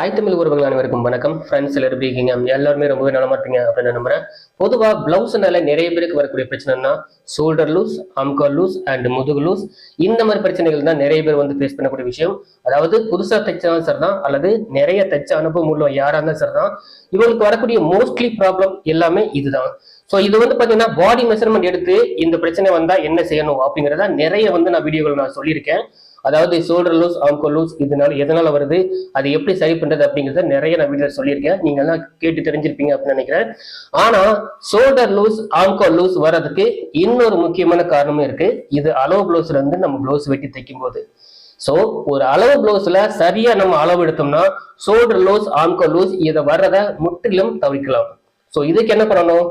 தாய் தமிழ் உறவுகள் அனைவருக்கும் வணக்கம். ஃப்ரெண்ட்ஸ் எல்லாரும் எப்படி இருக்கீங்க? எல்லாருமே ரொம்பவே நலமா இருப்பீங்க அப்படின்னு நம்புறேன். பொதுவாக பிளவுஸ்னால நிறைய பேருக்கு வரக்கூடிய பிரச்சனைனா ஷோல்டர் லூஸ், ஆம்கால் லூஸ் அண்ட் முதுகு லூஸ், இந்த மாதிரி பிரச்சனைகள் தான் நிறைய பேர் வந்து ஃபேஸ் பண்ணக்கூடிய விஷயம். அதாவது புதுசாக தைச்சாலும் சரி தான், அல்லது நிறைய தைச்ச அனுபவம் உள்ள யாராக இருந்தாலும் சரி தான், இவங்களுக்கு வரக்கூடிய மோஸ்ட்லி ப்ராப்ளம் எல்லாமே இதுதான். ஸோ இது வந்து பார்த்தீங்கன்னா பாடி மெஷர்மெண்ட் எடுத்து இந்த பிரச்சனை வந்தால் என்ன செய்யணும் அப்படிங்கிறத நிறைய வந்து நான் வீடியோவில் நான் சொல்லியிருக்கேன். அதாவது ஷோல்டர் லூஸ், ஆம்கோ லூஸ் எதனால வருது, அது எப்படி சரி பண்றது அப்படிங்கிறத நிறைய நான் வீடியோ சொல்லியிருக்கேன். நீங்க எல்லாம் கேட்டு தெரிஞ்சிருப்பீங்க அப்படின்னு நினைக்கிறேன். ஆனா ஷோல்டர் லூஸ், ஆம்கோ லூஸ் வர்றதுக்கு இன்னொரு முக்கியமான காரணமும் இருக்கு. இது அளவு பிளவுஸ்ல இருந்து நம்ம பிளவுஸ் வெட்டி தைக்கும் போது. சோ ஒரு அளவு பிளவுஸ்ல சரியா நம்ம அளவு எடுத்தோம்னா ஷோல்டர் லூஸ், ஆம்கோ லூஸ் இதை வர்றதை முற்றிலும் தவிர்க்கலாம். சோ இதுக்கு என்ன பண்ணணும்?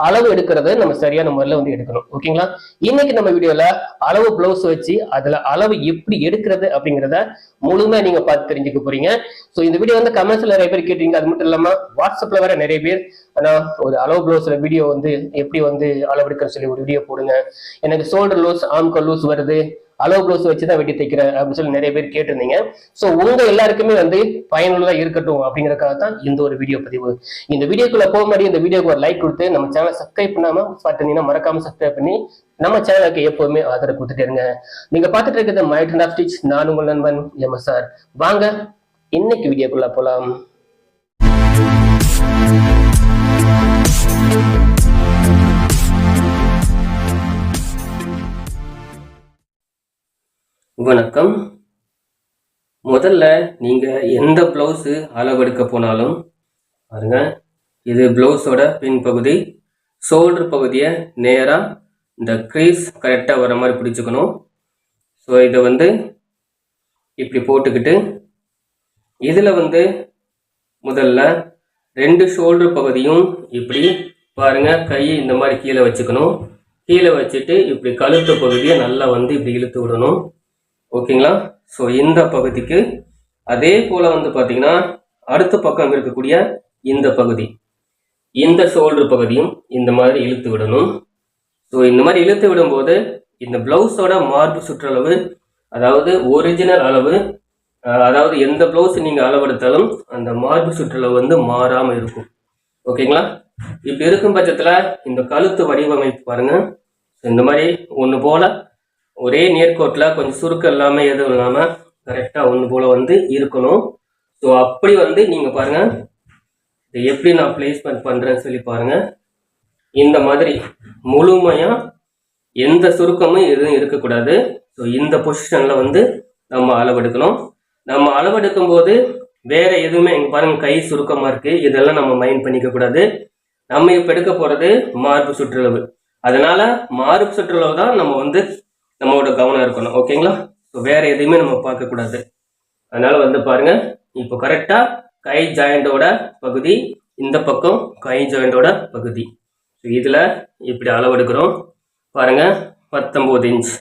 அளவு எடுக்கிறது நம்ம சரியான முறையில் வந்து எடுக்கணும். ஓகேங்களா? இன்னைக்கு நம்ம வீடியோல அளவு பிளவுஸ் வச்சு அதுல அளவு எப்படி எடுக்கிறது அப்படிங்கிறத முழுமையா நீங்க பார்த்து தெரிஞ்சுக்க போறீங்க. ஸோ இந்த வீடியோ வந்து கமெண்ட்ஸ்ல நிறைய பேர் கேட்டீங்க. அது மட்டும் இல்லாம வாட்ஸ்அப்ல வேற நிறைய பேர் ஆனா ஒரு அளவு பிளவுஸ்ல வீடியோ வந்து எப்படி வந்து அளவு எடுக்கிறன்னு சொல்லி ஒரு வீடியோ போடுங்க, எனக்கு ஷோல்டர் லூஸ், ஆம்கோ லூஸ் வருது, அளவு பிளவுஸ் வச்சுதான் வெட்டி தைக்கிறேன் அப்படின்னு சொல்லி நிறைய பேர் கேட்டிருந்தீங்க. ஸோ உங்க எல்லாருக்குமே வந்து பயனுள்ளதா இருக்கட்டும் அப்படிங்கறதுக்காக தான் இந்த ஒரு வீடியோ பதிவு. இந்த வீடியோக்குள்ள போக மாதிரி இந்த வீடியோக்கு ஒரு லைக் கொடுத்து நம்ம சேனலை சப்ஸ்கிரைப் பண்ணாம பார்த்தீங்கன்னா மறக்காம சப்ஸ்கிரைப் பண்ணி நம்ம சேனலுக்கு எப்பவுமே ஆதரவு கொடுத்துட்டே இருங்க. நீங்க பார்த்துட்டு இருக்கிறது மை ட்ரெண்ட் ஆஃப் ஸ்டிச். நான் உங்கள் நண்பன் எம்எஸ்ஆர். வாங்க இன்னைக்கு வீடியோக்குள்ள போலாம். வணக்கம். முதல்ல நீங்க எந்த பிளவுஸ் அளவெடுக்க போனாலும் பாருங்க, இது பிளவுஸோட பின்பகுதி. ஷோல்டர் பகுதியை நேரா இந்த க்ரீஸ் கரெக்டாக வர மாதிரி பிடிச்சுக்கணும். ஸோ இதை வந்து இப்படி போட்டுக்கிட்டு இதில் வந்து முதல்ல ரெண்டு ஷோல்டர் பகுதியும் இப்படி பாருங்க, கையை இந்த மாதிரி கீழே வச்சுக்கணும். கீழே வச்சுட்டு இப்படி கழுத்து பகுதியை நல்லா வந்து இப்படி இழுத்து விடணும். ஓகேங்களா? ஸோ இந்த பகுதிக்கு அதே போல வந்து பார்த்தீங்கன்னா அடுத்த பக்கம் இருக்கக்கூடிய இந்த பகுதி, இந்த ஷோல்டர் பகுதியும் இந்த மாதிரி இழுத்து விடணும். ஸோ இந்த மாதிரி இழுத்து விடும்போது இந்த பிளவுஸோட மார்பு சுற்றளவு, அதாவது ஒரிஜினல் அளவு, அதாவது எந்த பிளவுஸ் நீங்கள் அளவெடுத்தாலும் அந்த மார்பு சுற்றளவு வந்து மாறாமல் இருக்கும். ஓகேங்களா? இப்படி இருக்கும் பட்சத்தில் இந்த கழுத்து வடிவமைப்பு பாருங்க, இந்த மாதிரி ஒன்று போல ஒரே நேர்கோட்டில் கொஞ்சம் சுருக்கம் இல்லாமல் எதுவும் இல்லாமல் கரெக்டாக ஒன்று போல் வந்து இருக்கணும். ஸோ அப்படி வந்து நீங்கள் பாருங்கள், இதை எப்படி நான் பிளேஸ்மெண்ட் பண்ணுறேன்னு சொல்லி பாருங்கள். இந்த மாதிரி முழுமையாக எந்த சுருக்கமும் எதுவும் இருக்கக்கூடாது. ஸோ இந்த பொசிஷனில் வந்து நம்ம அளவெடுக்கணும். நம்ம அளவெடுக்கும் போது வேற எதுவுமே இங்கே பாருங்கள், கை சுருக்கமாக இருக்குது, இதெல்லாம் நம்ம மைண்ட் பண்ணிக்கக்கூடாது. நம்ம இப்போ எடுக்க போகிறது மார்பு சுற்றளவு. அதனால மார்பு சுற்றளவு தான் நம்ம வந்து நம்மளோட கவனம் இருக்கணும். ஓகேங்களா? ஸோ வேற எதையுமே நம்ம பார்க்கக்கூடாது. அதனால வந்து பாருங்க, இப்போ கரெக்டா கை ஜாயிண்டோட பகுதி, இந்த பக்கம் கை ஜாயிண்டோட பகுதி. ஸோ இதில் இப்படி அளவெடுக்கிறோம் பாருங்க, 19 இன்ச்.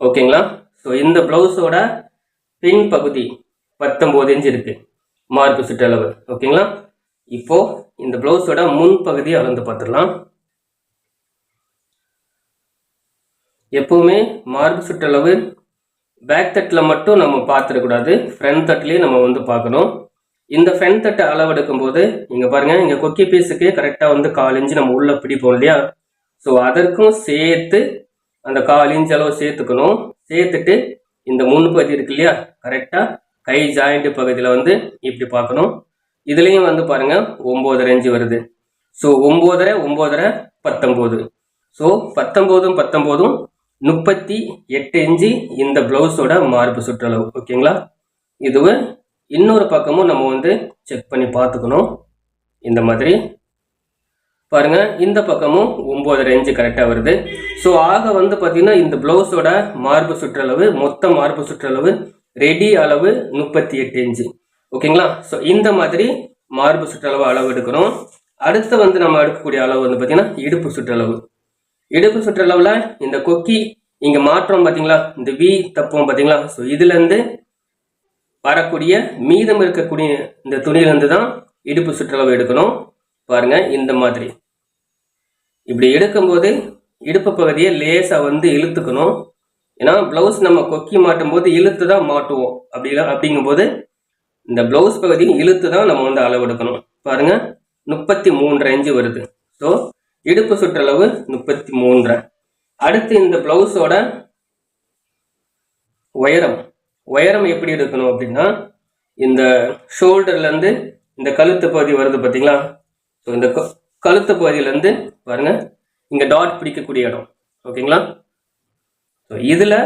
ஓகேங்களா? ஸோ இந்த பிளவுஸோட பின் பகுதி 19 இன்ச் இருக்கு மார்பு சுற்றளவு. ஓகேங்களா? இப்போ இந்த பிளவுஸோட முன் பகுதி அளந்து பார்த்துடலாம். எப்பவுமே மார்பு சுற்றளவு பேக் தட்டில் மட்டும் நம்ம பார்த்துடக்கூடாது, ஃப்ரண்ட் தட்லேயும் நம்ம வந்து பார்க்கணும். இந்த ஃப்ரண்ட் தட்டை அளவெடுக்கும் போது இங்கே பாருங்கள், இங்கே கொக்கி பீஸுக்கு கரெக்டாக வந்து 1/4 இன்ச்சு நம்ம உள்ளே பிடிப்போம் இல்லையா? ஸோ அதற்கும் சேர்த்து அந்த 1/4 இன்ச் அளவு சேர்த்துக்கணும். சேர்த்துட்டு இந்த முன்பகுதி இருக்கு இல்லையா, கரெக்டாக கை ஜாயிண்ட் பகுதியில் வந்து இப்படி பார்க்கணும். இதுலேயும் வந்து பாருங்கள் 9.5 இன்ச்சு வருது. ஸோ 9.5 9.5 19. ஸோ 19 19 38 இன்ச்சு இந்த பிளவுஸோட மார்பு சுற்றளவு. ஓகேங்களா? இதுவே இன்னொரு பக்கமும் நம்ம வந்து செக் பண்ணி பார்த்துக்கணும். இந்த மாதிரி பாருங்க, இந்த பக்கமும் 9.5 இன்ச்சு கரெக்டாக வருது. ஸோ ஆக வந்து பார்த்தீங்கன்னா இந்த பிளவுஸோட மார்பு சுற்றளவு, மொத்த மார்பு சுற்றளவு ரெடி அளவு 38 இன்ச்சு. ஓகேங்களா? ஸோ இந்த மாதிரி மார்பு சுற்றளவு அளவு எடுக்கணும். அடுத்து வந்து நம்ம எடுக்கக்கூடிய அளவு வந்து பார்த்தீங்கன்னா இடுப்பு சுற்றளவு. இடுப்பு சுற்றளவுல இந்த கொக்கி இங்க மாற்றம் பார்த்தீங்களா, இந்த வி தப்போம் பார்த்தீங்களா? ஸோ இதுல இருந்து வரக்கூடிய மீதம் இருக்கக்கூடிய இந்த துணியிலிருந்து தான் இடுப்பு சுற்றளவு எடுக்கணும். பாருங்க, இந்த மாதிரி இப்படி எடுக்கும்போது இடுப்பு பகுதியை லேசா வந்து இழுத்துக்கணும். ஏன்னா பிளவுஸ் நம்ம கொக்கி மாட்டும் போது இழுத்து தான் மாட்டுவோம். அப்படிங்கும்போது இந்த ப்ளவுஸ் பகுதியும் இழுத்து தான் நம்ம வந்து அளவு எடுக்கணும். பாருங்க 33 இன்ச்சு வருது. ஸோ இடுப்பு சுற்றளவு 33. அடுத்து இந்த ப்ளவுஸோட உயரம் எப்படி எடுக்கணும் அப்படின்னா, இந்த ஷோல்டர்லேருந்து இந்த கழுத்து பகுதி வருது பார்த்தீங்களா? ஸோ இந்த கழுத்து பகுதியிலேருந்து பாருங்க இங்கே டாட் பிடிக்கக்கூடிய இடம், ஓகேங்களா? ஸோ இதில்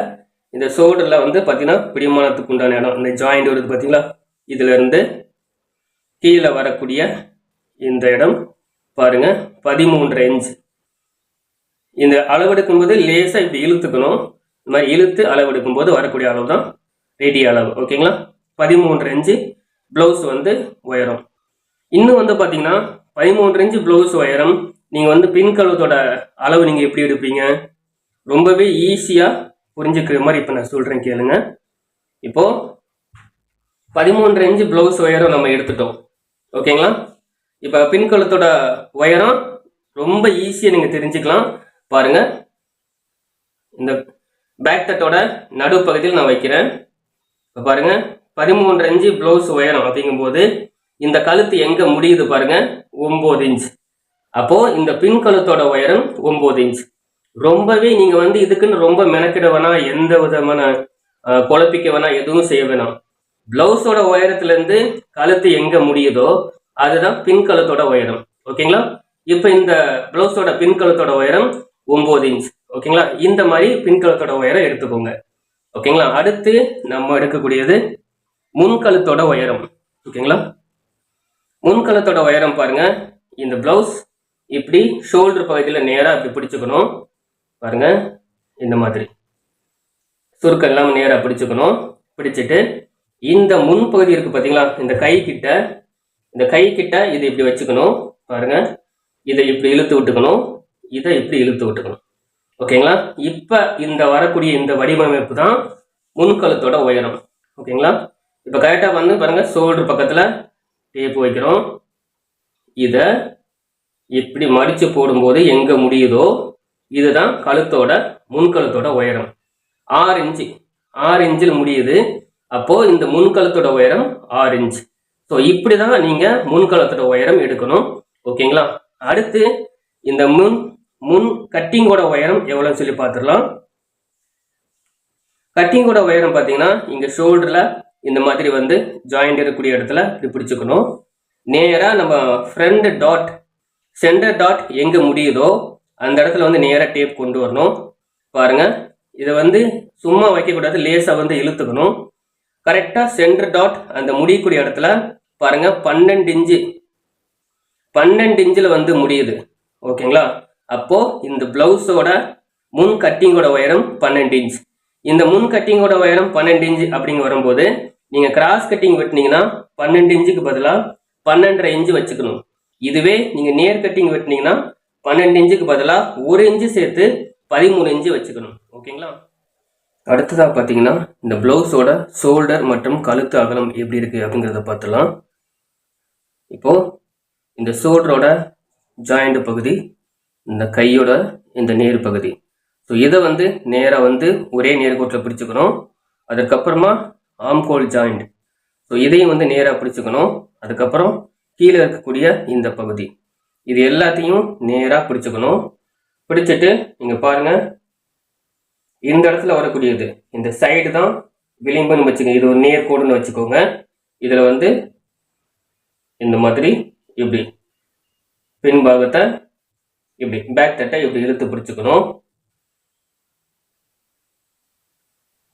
இந்த ஷோல்டரில் வந்து பார்த்தீங்கன்னா பிடிமானத்துக்கு உண்டான இடம், இந்த ஜாயிண்ட் வருது பார்த்தீங்களா? இதிலிருந்து கீழே வரக்கூடிய இந்த இடம் பாருங்க 13 இன்ச்சு. இந்த அளவெடுக்கும் போது லேசாக இப்படி இழுத்துக்கணும். இந்த மாதிரி இழுத்து அளவெடுக்கும் போது வரக்கூடிய அளவு தான் ரெடி அளவு, ஓகேங்களா? 13 இன்ச்சு ப்ளவுஸ் வந்து உயரம். இன்னும் வந்து பார்த்தீங்கன்னா 13 இன்ச்சு ப்ளவுஸ் உயரம் நீங்கள் வந்து பின் கழுத்தோட அளவு நீங்கள் எப்படி எடுப்பீங்க? ரொம்பவே ஈஸியாக புரிஞ்சுக்கிற மாதிரி இப்போ நான் சொல்கிறேன் கேளுங்க. இப்போது 13 இன்ச்சு ப்ளவுஸ் உயரம் நம்ம எடுத்துட்டோம், ஓகேங்களா? இப்போ பின் கழுத்தோட உயரம் ரொம்ப ஈஸியாக நீங்கள் தெரிஞ்சுக்கலாம். பாருங்க, இந்த பேக் தட்டோட நடுப்பகுதியில் நான் வைக்கிறேன். இப்போ பாருங்க 13 இன்ச்சு ப்ளவுஸ் உயரம் அப்படிங்கும்போது இந்த கழுத்து எங்கே முடியுது பாருங்க 9 இன்ச். அப்போது இந்த பின் கழுத்தோட உயரம் 9 இன்ச். ரொம்பவே நீங்கள் வந்து இதுக்குன்னு ரொம்ப மெனக்கிட வேணாம், எந்த விதமான குழப்பிக்க வேணாம், எதுவும் செய்ய வேணாம். ப்ளவுஸோட உயரத்துலேருந்து கழுத்து எங்கே முடியுதோ அதுதான் பின் கழுத்தோட உயரம், ஓகேங்களா? இப்போ இந்த ப்ளவுஸோட பின் கழுத்தோட உயரம் 9 இன்ச், ஓகேங்களா? இந்த மாதிரி பின் கழுத்தோட உயரம் எடுத்துக்கோங்க, ஓகேங்களா? அடுத்து நம்ம எடுக்கக்கூடியது முன்கழுத்தோட உயரம், ஓகேங்களா? முன்கழுத்தோட உயரம் பாருங்க, இந்த ப்ளவுஸ் இப்படி ஷோல்டர் பகுதியில் நேராக இப்படி பிடிச்சுக்கணும். பாருங்க இந்த மாதிரி சுருக்கம் எல்லாம் நேராக பிடிச்சுக்கணும். பிடிச்சிட்டு இந்த முன்பகுதி இருக்கு பார்த்தீங்களா, இந்த கை கிட்ட இதை இப்படி வச்சுக்கணும். பாருங்க, இதை இப்படி இழுத்து விட்டுக்கணும், இதை இப்படி இழுத்து விட்டுக்கணும், ஓகேங்களா? இப்போ இந்த வரக்கூடிய இந்த வடிவமைப்பு தான் முன்கழுத்தோட உயரம், ஓகேங்களா? இப்போ கரெக்டாக வந்து பாருங்க, ஷோல்டர் பக்கத்தில் டேப் வைக்கிறோம். இதை இப்படி மடித்து போடும்போது எங்கே முடியுதோ இதுதான் கழுத்தோட முன்கழுத்தோட உயரம். 6 இன்ச்சில் முடியுது. அப்போது இந்த முன்கழுத்தோட உயரம் 6 இன்ச். ஸோ இப்படி தான் நீங்கள் முன்கழுத்தோட உயரம் எடுக்கணும், ஓகேங்களா? அடுத்து இந்த முன் கட்டிங்கோட உயரம் எவ்வளோன்னு சொல்லி பார்த்துடலாம். கட்டிங்கோட உயரம் பார்த்தீங்கன்னா இங்கே ஷோல்டரில் இந்த மாதிரி வந்து ஜாயிண்ட் இருக்கக்கூடிய இடத்துல இப்படி பிடிச்சிக்கணும். நேராக நம்ம ஃப்ரண்ட் டாட் சென்டர் டாட் எங்கே முடியுதோ அந்த இடத்துல வந்து நேராக டேப் கொண்டு வரணும். பாருங்கள், இதை வந்து சும்மா வைக்கக்கூடாது, லேசாக வந்து இழுத்துக்கணும். கரெக்டாக சென்டர் டாட் அந்த முடியக்கூடிய இடத்துல பாருங்கள் 12 இன்ச்சில் வந்து முடியுது, ஓகேங்களா? அப்போது இந்த ப்ளவுஸோட முன் கட்டிங்கோட உயரம் 12 இன்ச். இந்த முன் கட்டிங்கோட உயரம் 12 இன்ச் அப்படிங்க வரும்போது நீங்கள் கிராஸ் கட்டிங் வெட்டினீங்கன்னா 12 இன்ச்சுக்கு பதிலாக 12.5 இன்ச்சு வச்சுக்கணும். இதுவே நீங்கள் நேர் கட்டிங் வெட்டினீங்கன்னா 12 இன்ச்சுக்கு பதிலாக 1 இன்ச்சு சேர்த்து 13 இன்ச்சு வச்சுக்கணும், ஓகேங்களா? அடுத்ததாக பார்த்தீங்கன்னா இந்த ப்ளவுஸோட ஷோல்டர் மற்றும் கழுத்து அகலம் எப்படி இருக்குது அப்படிங்கிறத பார்த்துலாம். இப்போது இந்த ஷோல்டரோட ஜாயிண்ட் பகுதி, இந்த கையோட இந்த நேர் பகுதி, ஸோ இதை வந்து நேராக வந்து ஒரே நேர்கோட்டில் பிடிச்சிக்கணும். அதுக்கப்புறமா ஆம்கோல் ஜாயிண்ட், ஸோ இதையும் வந்து நேராக பிடிச்சிக்கணும். அதுக்கப்புறம் கீழே இருக்கக்கூடிய இந்த பகுதி, இது எல்லாத்தையும் நேராக பிடிச்சிக்கணும். பிடிச்சிட்டு நீங்கள் பாருங்கள், இந்த இடத்துல வரக்கூடியது இந்த சைடு தான் விளிம்புன்னு வச்சுக்கோங்க. இது ஒரு நேர்கோடுன்னு வச்சுக்கோங்க. இதில் வந்து இந்த மாதிரி இப்படி பின்பாகத்தை இப்படி பேக் தட்டை இப்படி இழுத்து பிடிச்சிக்கணும்.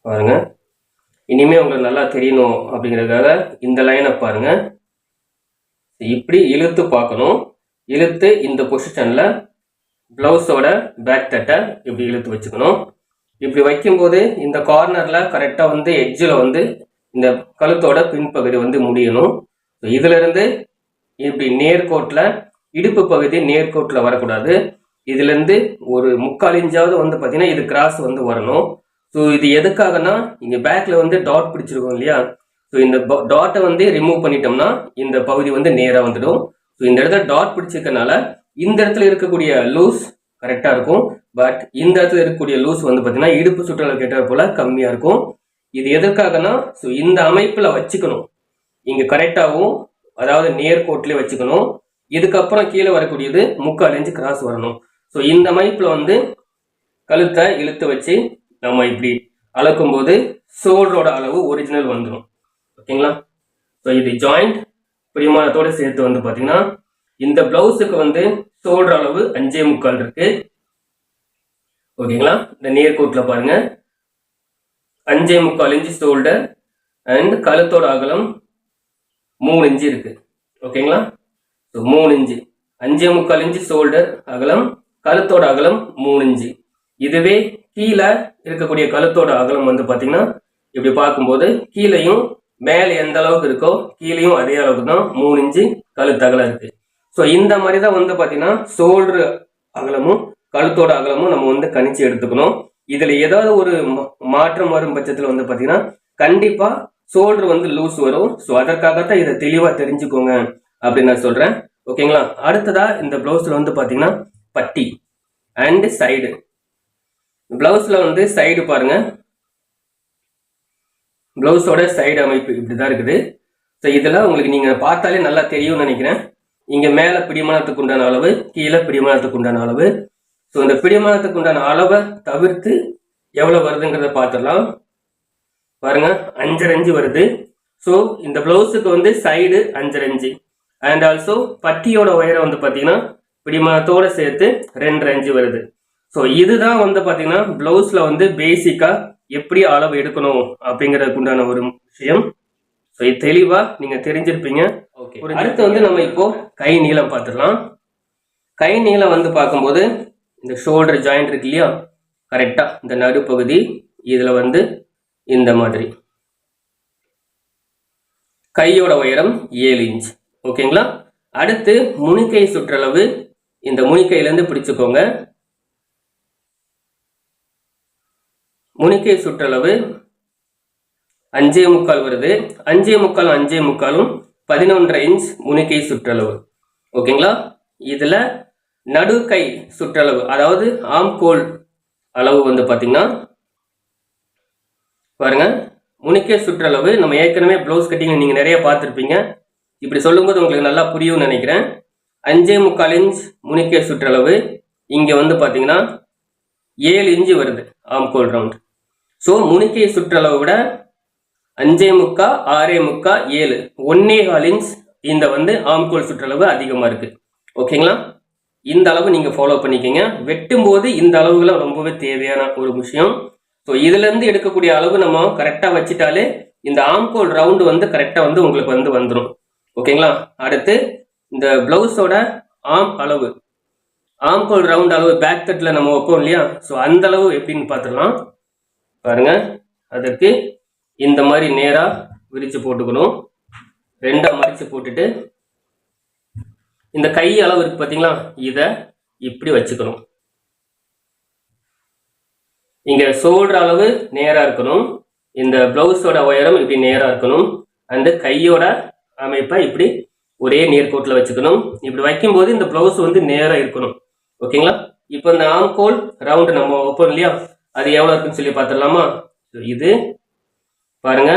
பாருங்க, இனிமே உங்களுக்கு நல்லா தெரியணும் அப்படிங்கிறதுக்காக இந்த லைனை பாருங்க, இப்படி இழுத்து பார்க்கணும். இழுத்து இந்த பொசிஷன்ல பிளவுஸோட பேக் தட்டை இப்படி இழுத்து வச்சுக்கணும். இப்படி வைக்கும்போது இந்த கார்னர்ல கரெக்டா வந்து எட்ஜில் வந்து இந்த கழுத்தோட பின்பகுதி வந்து முடியணும். இதுல இருந்து இப்படி நேர்கோட்டில் இடுப்பு பகுதி நேர்கோட்டில் வரக்கூடாது. இதுல இருந்து ஒரு 3/4 இன்ச்சாவது வந்து பார்த்தீங்கன்னா இது கிராஸ் வந்து வரணும். ஸோ இது எதுக்காகனா இங்க பேக்ல வந்து டாட் பிடிச்சிருக்கோம் இல்லையா, ஸோ இந்த டாட்டை வந்து ரிமூவ் பண்ணிட்டோம்னா இந்த பகுதி வந்து நேராக வந்துடும். ஸோ இந்த இடத்துல டாட் பிடிச்சிருக்கனால இந்த இடத்துல இருக்கக்கூடிய லூஸ் கரெக்டாக இருக்கும். பட் இந்த இடத்துல இருக்கக்கூடிய லூஸ் வந்து பார்த்தீங்கன்னா இடுப்பு சுற்றளவு கேட்ட போல கம்மியாக இருக்கும். இது எதற்காகனா ஸோ இந்த அமைப்பில் வச்சுக்கணும். இங்கே கரெக்டாகவும் அதாவது நேர்கோட்டிலே வச்சுக்கணும். இதுக்கப்புறம் கீழே வரக்கூடியது 3/4 இன்ச் கிராஸ் வரணும். ஸோ இந்த மைப்பில் வந்து கழுத்தை இழுத்து வச்சு நம்ம இப்படி அளக்கும் போது ஷோல்டரோட அளவு ஒரிஜினல் வந்துடும். ஓகேங்களா? ஸோ இது ஜாயிண்ட் பிடிமானத்தோடு சேர்த்து வந்து பார்த்தீங்கன்னா இந்த பிளவுஸுக்கு வந்து ஷோல்டர் அளவு 5.25 இருக்கு. ஓகேங்களா? இந்த நேர்கோட்டில் பாருங்க 5.25 இன்ச் ஷோல்டர் அண்ட் கழுத்தோட அகலம் 3 இன்ச்சு இருக்கு. ஓகேங்களா? ஸோ 3 இன்ச்சு 5.25 இன்ச்சு ஷோல்டர் அகலம், கழுத்தோட அகலம் 3 இன்ச்சு. இதுவே கீழே இருக்கக்கூடிய கழுத்தோட அகலம் வந்து பார்த்தீங்கன்னா இப்படி பார்க்கும்போது கீழையும் மேலே எந்த அளவுக்கு இருக்கோ கீழையும் அதே அளவுக்கு தான் 3 இன்ச்சு கழுத்து அகலம் இருக்கு. ஸோ இந்த மாதிரி தான் வந்து பார்த்தீங்கன்னா ஷோல்டர் அகலமும் கழுத்தோட அகலமும் நம்ம வந்து கணிச்சு எடுத்துக்கணும். இதில் ஏதாவது ஒரு மாற்றம் வரும் பட்சத்தில் வந்து பார்த்தீங்கன்னா கண்டிப்பாக ஷோல்டர் வந்து லூஸ் வரும். ஸோ அதற்காகத்தான் இதை தெளிவாக தெரிஞ்சுக்கோங்க அப்படின்னு நான் சொல்கிறேன். ஓகேங்களா? அடுத்ததா இந்த பிளவுஸில் வந்து பார்த்தீங்கன்னா பட்டி அண்ட் சைடு. பிளவுஸில் வந்து சைடு பாருங்க, பிளவுஸோட சைடு அமைப்பு இப்படிதான் இருக்குது. ஸோ இதெல்லாம் உங்களுக்கு நீங்கள் பார்த்தாலே நல்லா தெரியும்னு நினைக்கிறேன். இங்கே மேலே பிடிமானத்துக்கு உண்டான அளவு, கீழே பிடிமானத்துக்கு உண்டான அளவு. ஸோ இந்த பிடிமானத்துக்கு உண்டான அளவை தவிர்த்து எவ்வளோ வருதுங்கிறத பார்த்துடலாம். பாருங்க 5.5 இன்ச்சு வருது. ஸோ இந்த பிளவுஸுக்கு வந்து சைடு 5.5 இன்ச்சு அண்ட் ஆல்சோ பட்டியோட உயரம் வந்து பார்த்தீங்கன்னா பிடிமானத்தோட சேர்த்து 2.5 இன்ச்சு வருது. ஸோ இதுதான் வந்து பார்த்தீங்கன்னா பிளவுஸில் வந்து பேசிக்காக எப்படி அளவு எடுக்கணும் அப்படிங்கிறதுக்கு உண்டான ஒரு விஷயம். ஸோ இது தெளிவாக நீங்கள் தெரிஞ்சிருப்பீங்க. ஓகே, அடுத்து வந்து நம்ம இப்போ கை நீளம் பார்த்துடலாம். கை நீளம் வந்து பார்க்கும்போது இந்த ஷோல்டர் ஜாயிண்ட் இருக்கு இல்லையா, கரெக்டாக இந்த நடுப்பகுதி இதில் வந்து இந்த மாதிரி கையோட உயரம் 7 இன்ச். ஓகேங்களா? அடுத்து முனிக்கை சுற்றளவு, இந்த முனிக்கையிலேருந்து பிடிச்சுக்கோங்க. முனிக்கை சுற்றளவு 5.25 வருது. 5.25 11.5 இன்ச் முனிக்கை சுற்றளவு. ஓகேங்களா? இதுல நடுக்கை சுற்றளவு அதாவது ஆம்கோல் அளவு வந்து பாத்தீங்கன்னா பாருங்க, முனிக்கை சுற்றளவு நம்ம ஏற்கனவே பிளவுஸ் கட்டிங் நீங்க நிறைய பார்த்துருப்பீங்க. இப்படி சொல்லும்போது உங்களுக்கு நல்லா புரியும் நினைக்கிறேன். 5.25 இன்ச் முனிக்கை சுற்றளவு இங்க வந்து பாத்தீங்கன்னா 7 இன்ச்சு வருது ஆம்கோல் ரவுண்ட். ஸோ முனிக்கை சுற்றளவை விட 5.25, 6.25, 7 1.25 இன்ச் இந்த வந்து ஆம்கோல் சுற்றளவு அதிகமாக இருக்கு. ஓகேங்களா? இந்த அளவு நீங்கள் ஃபாலோ பண்ணிக்கோங்க. வெட்டும் போது இந்த அளவுகள்லாம் ரொம்பவே தேவையான ஒரு விஷயம். ஸோ இதுலேருந்து எடுக்கக்கூடிய அளவு நம்ம கரெக்டாக வச்சுட்டாலே இந்த ஆம்கோல் ரவுண்டு வந்து கரெக்டாக வந்து உங்களுக்கு வந்து வந்துடும். ஓகேங்களா? அடுத்து இந்த பிளவுஸோட ஆம் அளவு, ஆம்கோல் ரவுண்ட் அளவு பேக் கட்டில் நம்ம வைப்போம் இல்லையா, ஸோ அந்த அளவு எப்படின்னு பார்த்துடலாம். பாருங்க, அதற்கு இந்த மாதிரி நேராக விரித்து போட்டுக்கணும். 2ஆ மடித்து போட்டுட்டு இந்த கை அளவு இருக்கு பார்த்தீங்களா, இதை இப்படி வச்சுக்கணும். இங்கே ஷோல்டர் அளவு நேராக இருக்கணும், இந்த பிளவுஸோட உயரம் இப்படி நேராக இருக்கணும், அந்த கையோட அமைப்பை இப்படி ஒரே நேர்கோட்டில் வச்சுக்கணும். இப்படி வைக்கும்போது இந்த பிளவுஸ் வந்து நேராக இருக்கணும். ஓகேங்களா? இப்போ இந்த ஆம்கோல் ரவுண்டு நம்ம வைப்போம் இல்லையா, அது எவ்வளோ இருக்குன்னு சொல்லி பார்த்துடலாமா. இது பாருங்க,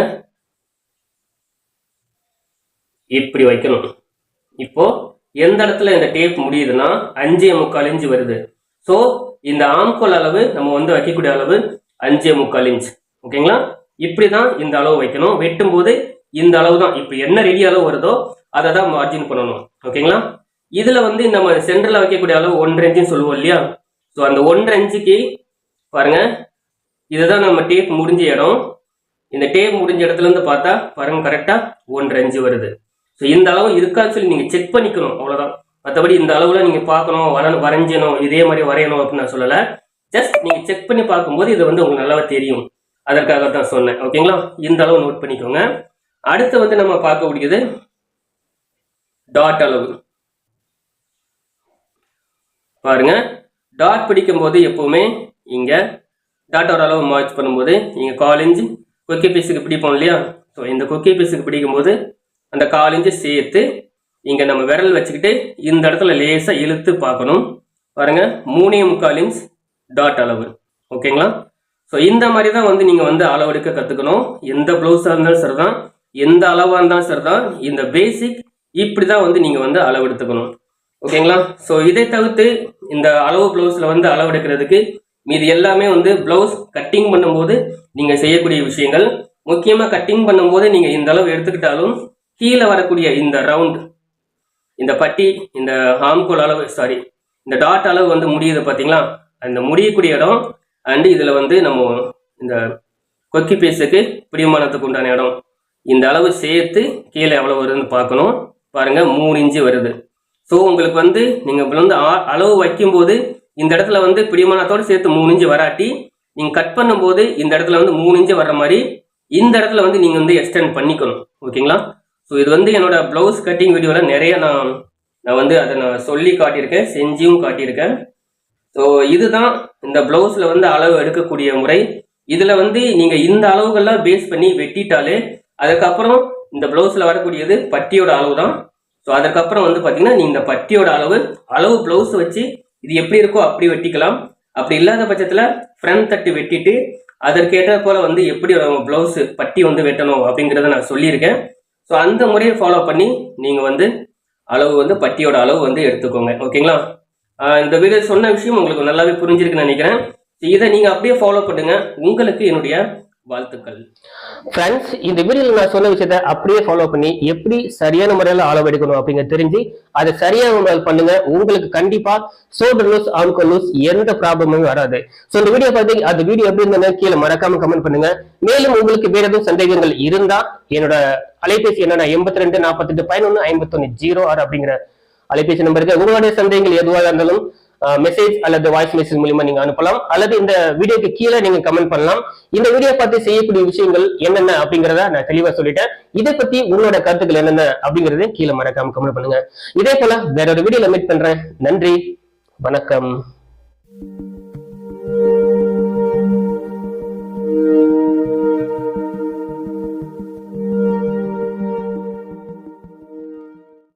இப்படி வைக்கணும். இப்போ எந்த இடத்துல இந்த டேப் முடியுதுன்னா 5.25 இன்ச் வருது. ஸோ இந்த ஆம்கோல் அளவு நம்ம வந்து வைக்கக்கூடிய அளவு 5.25 இன்ச். ஓகேங்களா? இப்படிதான் இந்த அளவு வைக்கணும். வெட்டும் போது இந்த அளவு தான், இப்போ என்ன ரெடி அளவு வருதோ அதை தான் மார்ஜின் பண்ணணும். ஓகேங்களா? இதுல வந்து நம்ம சென்டர்ல வைக்கக்கூடிய அளவு 1.5 இன்ச்சுன்னு சொல்லுவோம் இல்லையா, ஸோ அந்த 1.5 இன்ச்சுக்கு பாருங்க, இதுதான் நம்ம டேப் முடிஞ்ச இடம். இந்த டேப் முடிஞ்ச இடத்துல இருந்து பார்த்தா பாருங்க கரெக்டா 1.5 இன்ச்சு வருது. ஸோ இந்த அளவு இருக்கான்னு சொல்லி நீங்க செக் பண்ணிக்கணும், அவ்வளவுதான். மற்றபடி இந்த அளவுல நீங்க பார்க்கணும், வரைஞ்சணும், இதே மாதிரி வரையணும் அப்படின்னு நான் சொல்லலை. ஜஸ்ட் நீங்க செக் பண்ணி பார்க்கும்போது இது வந்து உங்களுக்கு நல்லா தெரியும், அதற்காகத்தான் சொன்னேன். ஓகேங்களா? இந்த அளவு நோட் பண்ணிக்கோங்க. அடுத்து வந்து நம்ம பார்க்கக்கூடியது டாட் அளவு. பாருங்க, டாட் பிடிக்கும் போது எப்பவுமே இங்க டாட்டோட அளவு மார்ச் பண்ணும்போது இங்க 1/4 இன்ச் கொக்கி பீஸுக்கு பிடிப்போம் இல்லையா, ஸோ இந்த கொக்கி பீஸுக்கு பிடிக்கும் போது அந்த 1/4 இன்ச்சு சேர்த்து இங்க நம்ம விரல் வச்சுக்கிட்டு இந்த இடத்துல லேசா இழுத்து பார்க்கணும். பாருங்க, 3.25 இன்ச் டாட் அளவு. ஓகேங்களா? ஸோ இந்த மாதிரி தான் வந்து நீங்க வந்து அளவு எடுக்க கத்துக்கணும். எந்த பிளவுஸா இருந்தாலும் சரிதான், எந்த அளவாக இருந்தாலும் சரிதான், இந்த பேசிக் இப்படி தான் வந்து நீங்கள் வந்து அளவு எடுத்துக்கணும். ஓகேங்களா? ஸோ இதை தவிர்த்து இந்த அளவு ப்ளவுஸில் வந்து அளவு எடுக்கிறதுக்கு மீது எல்லாமே வந்து ப்ளவுஸ் கட்டிங் பண்ணும்போது நீங்கள் செய்யக்கூடிய விஷயங்கள். முக்கியமாக கட்டிங் பண்ணும்போது நீங்கள் இந்த அளவு எடுத்துக்கிட்டாலும் கீழே வரக்கூடிய இந்த ரவுண்ட், இந்த பட்டி, இந்த ஆம்கோல் அளவு, சாரி இந்த டாட் அளவு வந்து முடியுது பார்த்தீங்களா, அந்த முடியக்கூடிய இடம் அண்டு இதில் வந்து நம்ம இந்த கொக்கி பீஸுக்கு பிடிமானத்துக்கு உண்டான இடம், இந்த அளவு சேர்த்து கீழே எவ்வளோ வருதுன்னு பார்க்கணும். பாருங்கள் 3 இன்ச்சு வருது. ஸோ உங்களுக்கு வந்து நீங்கள் வந்து அளவு வைக்கும்போது இந்த இடத்துல வந்து பிடிமானத்தோடு சேர்த்து 3 இன்ச்சு வராட்டி நீங்கள் கட் பண்ணும்போது இந்த இடத்துல வந்து 3 இன்ச்சு வர்ற மாதிரி இந்த இடத்துல வந்து நீங்கள் வந்து எக்ஸ்டெண்ட் பண்ணிக்கணும். ஓகேங்களா? ஸோ இது வந்து என்னோட ப்ளவுஸ் கட்டிங் வீடியோவில் நிறைய நான் வந்து அதை நான் சொல்லி காட்டியிருக்கேன், செஞ்சும் காட்டியிருக்கேன். ஸோ இதுதான் இந்த ப்ளவுஸில் வந்து அளவு எடுக்கக்கூடிய முறை. இதில் வந்து நீங்கள் இந்த அளவுகள்லாம் பேஸ் பண்ணி வெட்டிட்டாலே அதுக்கப்புறம் இந்த ப்ளவுஸில் வரக்கூடியது பட்டியோட அளவு தான். ஸோ அதுக்கப்புறம் வந்து பார்த்தீங்கன்னா நீங்கள் இந்த பட்டியோட அளவு ப்ளவுஸ் வச்சு இது எப்படி இருக்கோ அப்படி வெட்டிக்கலாம். அப்படி இல்லாத பட்சத்தில் ஃப்ரண்ட் தட்டு வெட்டிட்டு அதற்கேற்ற போல் வந்து எப்படி ப்ளவுஸ் பட்டி வந்து வெட்டணும் அப்படிங்கிறத நான் சொல்லியிருக்கேன். ஸோ அந்த முறையை ஃபாலோ பண்ணி நீங்கள் வந்து அளவு வந்து பட்டியோட அளவு வந்து எடுத்துக்கோங்க. ஓகேங்களா? இந்த வீடியோ சொன்ன விஷயம் உங்களுக்கு நல்லாவே புரிஞ்சிருக்குன்னு நினைக்கிறேன். இதை நீங்கள் அப்படியே ஃபாலோ பண்ணுங்க. உங்களுக்கு என்னுடைய வாழ்த்துக்கள். ஃப்ரெண்ட்ஸ், இந்த வீடியோவில் நான் சொன்ன விஷயத்தை அப்படியே ஃபாலோ பண்ணி எப்படி சரியான முறையில் அளவு எடுக்கணும் அப்படிங்க தெரிஞ்சு அதை சரியான முறையில் பண்ணுங்க. உங்களுக்கு கண்டிப்பா ஷோல்டர் லூஸ், ஆம்கோல் லூஸ் எந்த ப்ராப்ளமும் வராது. ஸோ இந்த வீடியோ பார்த்து அந்த வீடியோ எப்படி இருந்தாலும் கீழே மறக்காம கமெண்ட் பண்ணுங்க. மேலும் உங்களுக்கு வேற எதுவும் சந்தேகங்கள் இருந்தா என்னோட அலைபேசி என்னன்னா 82 48 11 51 06 அப்படிங்கிற அலைபேசி நம்பருக்கு உங்களுடைய சந்தேகங்கள் எதுவாக இருந்தாலும் மெசேஜ் அல்லது வாய்ஸ் மெசேஜ் மூலமா நீங்க அனுப்பலாம், அல்லது இந்த வீடியோக்கு கீழே நீங்க கமெண்ட் பண்ணலாம். இந்த வீடியோ பார்த்து செய்யக்கூடிய விஷயங்கள் என்னென்ன அப்படிங்கிறத நான் தெளிவா சொல்லிட்டேன். இதை பத்தி உங்களோட கருத்துக்கள் என்னென்ன அப்படிங்கறத கீழே மறக்காம கமெண்ட் பண்ணுங்க. இதே போல வேற ஒரு வீடியோல மீட் பண்றேன். நன்றி, வணக்கம்.